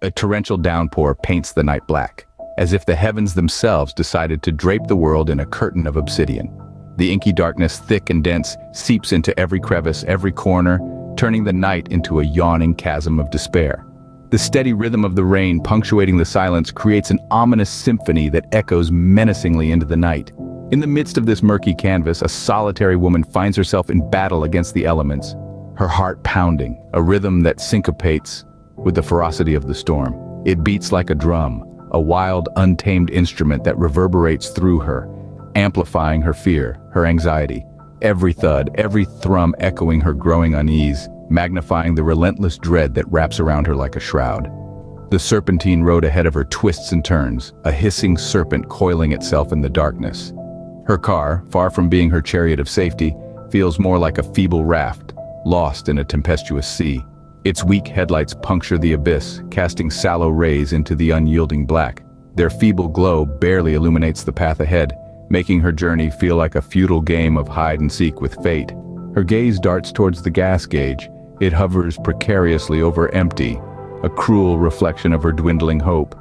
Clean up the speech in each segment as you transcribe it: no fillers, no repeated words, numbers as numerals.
A torrential downpour paints the night black, as if the heavens themselves decided to drape the world in a curtain of obsidian. The inky darkness, thick and dense, seeps into every crevice, every corner, turning the night into a yawning chasm of despair. The steady rhythm of the rain punctuating the silence creates an ominous symphony that echoes menacingly into the night. In the midst of this murky canvas, a solitary woman finds herself in battle against the elements, her heart pounding, a rhythm that syncopates with the ferocity of the storm. It beats like a drum, a wild, untamed instrument that reverberates through her, amplifying her fear, her anxiety. Every thud, every thrum echoing her growing unease, magnifying the relentless dread that wraps around her like a shroud. The serpentine road ahead of her twists and turns, a hissing serpent coiling itself in the darkness. Her car, far from being her chariot of safety, feels more like a feeble raft, lost in a tempestuous sea. Its weak headlights puncture the abyss, casting sallow rays into the unyielding black. Their feeble glow barely illuminates the path ahead, making her journey feel like a futile game of hide-and-seek with fate. Her gaze darts towards the gas gauge. It hovers precariously over empty, a cruel reflection of her dwindling hope.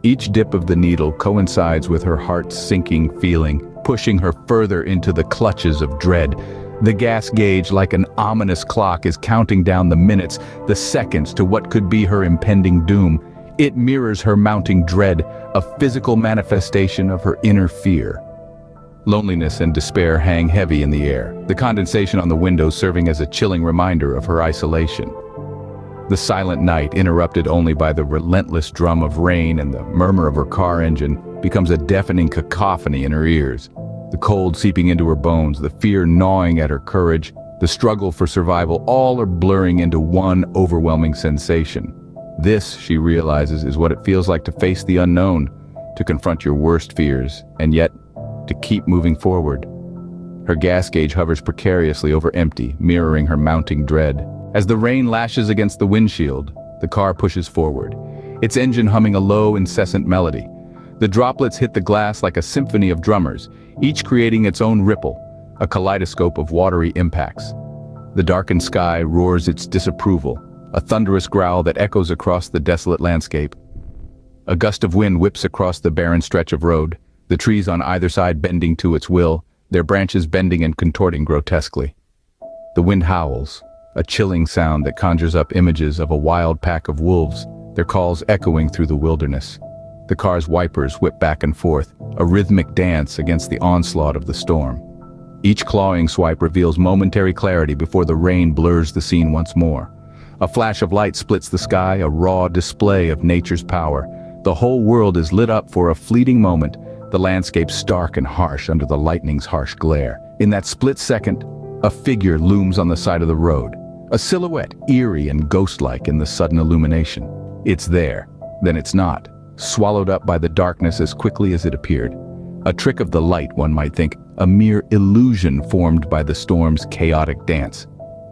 Each dip of the needle coincides with her heart's sinking feeling, pushing her further into the clutches of dread. The gas gauge, like an ominous clock, is counting down the minutes, the seconds to what could be her impending doom. It mirrors her mounting dread, a physical manifestation of her inner fear. Loneliness and despair hang heavy in the air, the condensation on the windows serving as a chilling reminder of her isolation. The silent night, interrupted only by the relentless drum of rain and the murmur of her car engine, becomes a deafening cacophony in her ears. The cold seeping into her bones, the fear gnawing at her courage, the struggle for survival, all are blurring into one overwhelming sensation. This, she realizes, is what it feels like to face the unknown, to confront your worst fears, and yet to keep moving forward. Her gas gauge hovers precariously over empty, mirroring her mounting dread. As the rain lashes against the windshield, the car pushes forward, its engine humming a low, incessant melody. The droplets hit the glass like a symphony of drummers, each creating its own ripple, a kaleidoscope of watery impacts. The darkened sky roars its disapproval, a thunderous growl that echoes across the desolate landscape. A gust of wind whips across the barren stretch of road, the trees on either side bending to its will, their branches bending and contorting grotesquely. The wind howls, a chilling sound that conjures up images of a wild pack of wolves, their calls echoing through the wilderness. The car's wipers whip back and forth, a rhythmic dance against the onslaught of the storm. Each clawing swipe reveals momentary clarity before the rain blurs the scene once more. A flash of light splits the sky, a raw display of nature's power. The whole world is lit up for a fleeting moment, the landscape stark and harsh under the lightning's harsh glare. In that split second, a figure looms on the side of the road, a silhouette eerie and ghost-like in the sudden illumination. It's there, then it's not, swallowed up by the darkness as quickly as it appeared. A trick of the light, one might think, a mere illusion formed by the storm's chaotic dance.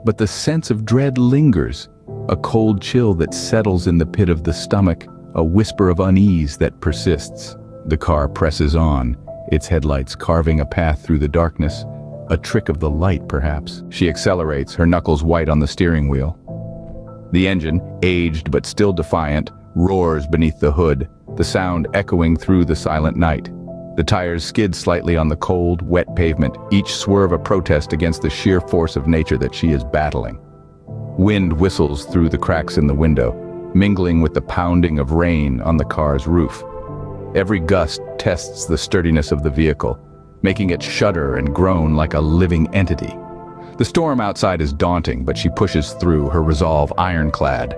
But the sense of dread lingers, a cold chill that settles in the pit of the stomach, a whisper of unease that persists. The car presses on, its headlights carving a path through the darkness. A trick of the light, perhaps. She accelerates, her knuckles white on the steering wheel. The engine, aged but still defiant, roars beneath the hood, the sound echoing through the silent night. The tires skid slightly on the cold, wet pavement, each swerve a protest against the sheer force of nature that she is battling. Wind whistles through the cracks in the window, mingling with the pounding of rain on the car's roof. Every gust tests the sturdiness of the vehicle, making it shudder and groan like a living entity. The storm outside is daunting, but she pushes through, her resolve ironclad.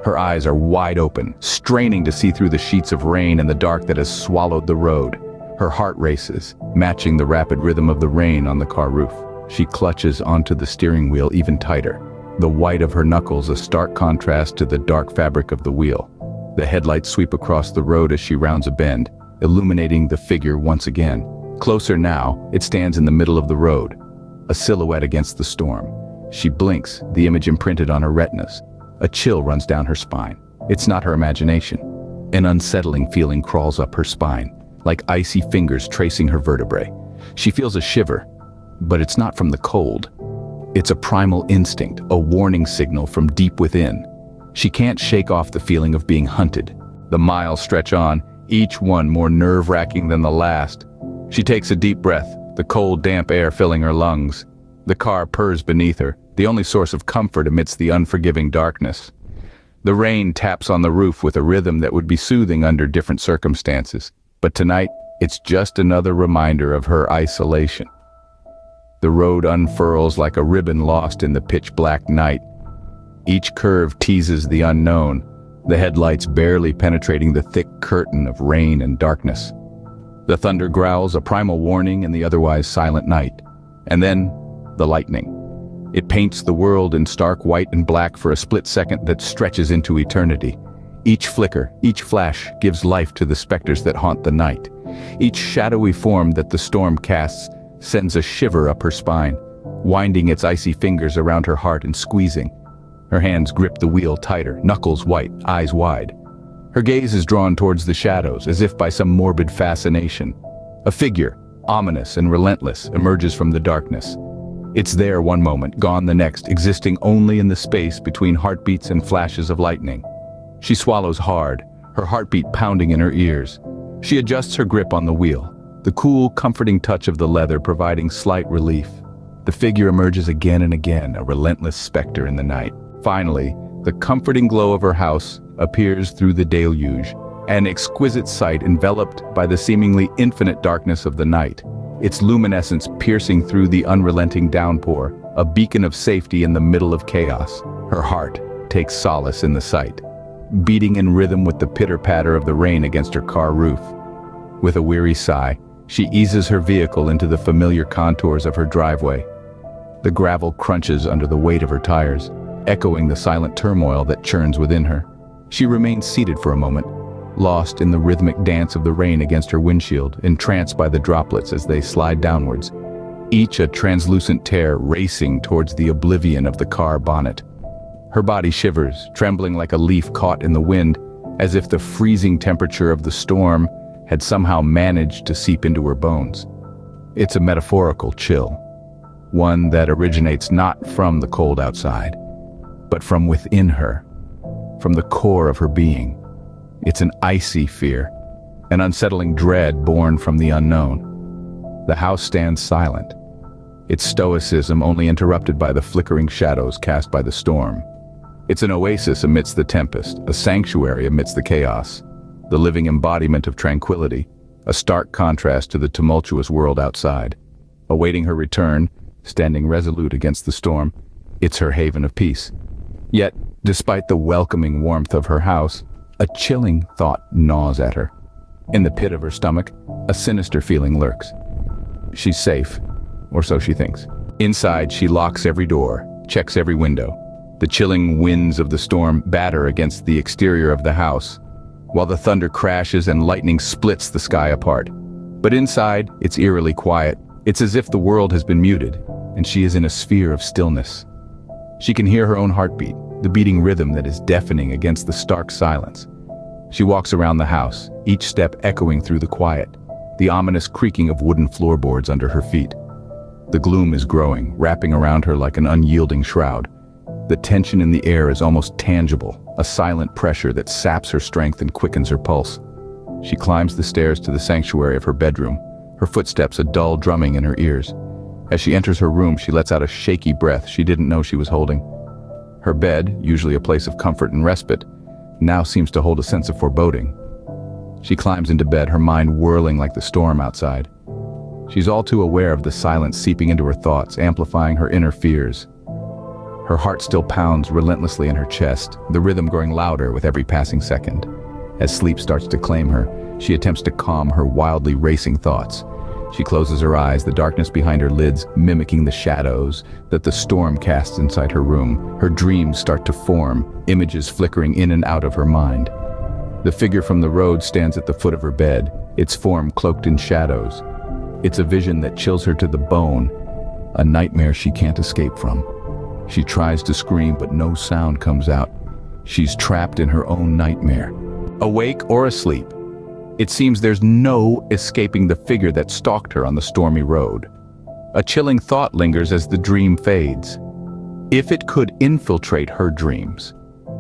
Her eyes are wide open, straining to see through the sheets of rain and the dark that has swallowed the road. Her heart races, matching the rapid rhythm of the rain on the car roof. She clutches onto the steering wheel even tighter, the white of her knuckles a stark contrast to the dark fabric of the wheel. The headlights sweep across the road as she rounds a bend, illuminating the figure once again. Closer now, it stands in the middle of the road, a silhouette against the storm. She blinks, the image imprinted on her retinas. A chill runs down her spine. It's not her imagination. An unsettling feeling crawls up her spine, like icy fingers tracing her vertebrae. She feels a shiver, but it's not from the cold. It's a primal instinct, a warning signal from deep within. She can't shake off the feeling of being hunted. The miles stretch on, each one more nerve-wracking than the last. She takes a deep breath, the cold, damp air filling her lungs. The car purrs beneath her, the only source of comfort amidst the unforgiving darkness. The rain taps on the roof with a rhythm that would be soothing under different circumstances. But tonight, it's just another reminder of her isolation. The road unfurls like a ribbon lost in the pitch-black night. Each curve teases the unknown, the headlights barely penetrating the thick curtain of rain and darkness. The thunder growls, a primal warning in the otherwise silent night. And then, the lightning. It paints the world in stark white and black for a split second that stretches into eternity. Each flicker, each flash gives life to the specters that haunt the night. Each shadowy form that the storm casts sends a shiver up her spine, winding its icy fingers around her heart and squeezing. Her hands grip the wheel tighter, knuckles white, eyes wide. Her gaze is drawn towards the shadows, as if by some morbid fascination. A figure, ominous and relentless, emerges from the darkness. It's there one moment, gone the next, existing only in the space between heartbeats and flashes of lightning. She swallows hard, her heartbeat pounding in her ears. She adjusts her grip on the wheel, the cool, comforting touch of the leather providing slight relief. The figure emerges again and again, a relentless specter in the night. Finally, the comforting glow of her house appears through the deluge, an exquisite sight enveloped by the seemingly infinite darkness of the night, its luminescence piercing through the unrelenting downpour, a beacon of safety in the middle of chaos. Her heart takes solace in the sight, beating in rhythm with the pitter-patter of the rain against her car roof. With a weary sigh, she eases her vehicle into the familiar contours of her driveway. The gravel crunches under the weight of her tires, echoing the silent turmoil that churns within her. She remains seated for a moment, lost in the rhythmic dance of the rain against her windshield, entranced by the droplets as they slide downwards, each a translucent tear racing towards the oblivion of the car bonnet. Her body shivers, trembling like a leaf caught in the wind, as if the freezing temperature of the storm had somehow managed to seep into her bones. It's a metaphorical chill, one that originates not from the cold outside, but from within her, from the core of her being. It's an icy fear, an unsettling dread born from the unknown. The house stands silent, its stoicism only interrupted by the flickering shadows cast by the storm. It's an oasis amidst the tempest, a sanctuary amidst the chaos, the living embodiment of tranquility, a stark contrast to the tumultuous world outside. Awaiting her return, standing resolute against the storm, it's her haven of peace. Yet, despite the welcoming warmth of her house, a chilling thought gnaws at her. In the pit of her stomach, a sinister feeling lurks. She's safe, or so she thinks. Inside, she locks every door, checks every window. The chilling winds of the storm batter against the exterior of the house, while the thunder crashes and lightning splits the sky apart. But inside, it's eerily quiet. It's as if the world has been muted, and she is in a sphere of stillness. She can hear her own heartbeat, the beating rhythm that is deafening against the stark silence. She walks around the house, each step echoing through the quiet, the ominous creaking of wooden floorboards under her feet. The gloom is growing, wrapping around her like an unyielding shroud. The tension in the air is almost tangible, a silent pressure that saps her strength and quickens her pulse. She climbs the stairs to the sanctuary of her bedroom, her footsteps a dull drumming in her ears. As she enters her room, she lets out a shaky breath she didn't know she was holding. Her bed, usually a place of comfort and respite, now seems to hold a sense of foreboding. She climbs into bed, her mind whirling like the storm outside. She's all too aware of the silence seeping into her thoughts, amplifying her inner fears. Her heart still pounds relentlessly in her chest, the rhythm growing louder with every passing second. As sleep starts to claim her, she attempts to calm her wildly racing thoughts. She closes her eyes, the darkness behind her lids mimicking the shadows that the storm casts inside her room. Her dreams start to form, images flickering in and out of her mind. The figure from the road stands at the foot of her bed, its form cloaked in shadows. It's a vision that chills her to the bone, a nightmare she can't escape from. She tries to scream, but no sound comes out. She's trapped in her own nightmare. Awake or asleep, it seems there's no escaping the figure that stalked her on the stormy road. A chilling thought lingers as the dream fades. If it could infiltrate her dreams,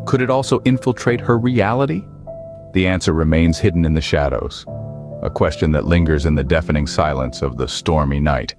Could it also infiltrate her reality? The answer remains hidden in the shadows, a question that lingers in the deafening silence of the stormy night.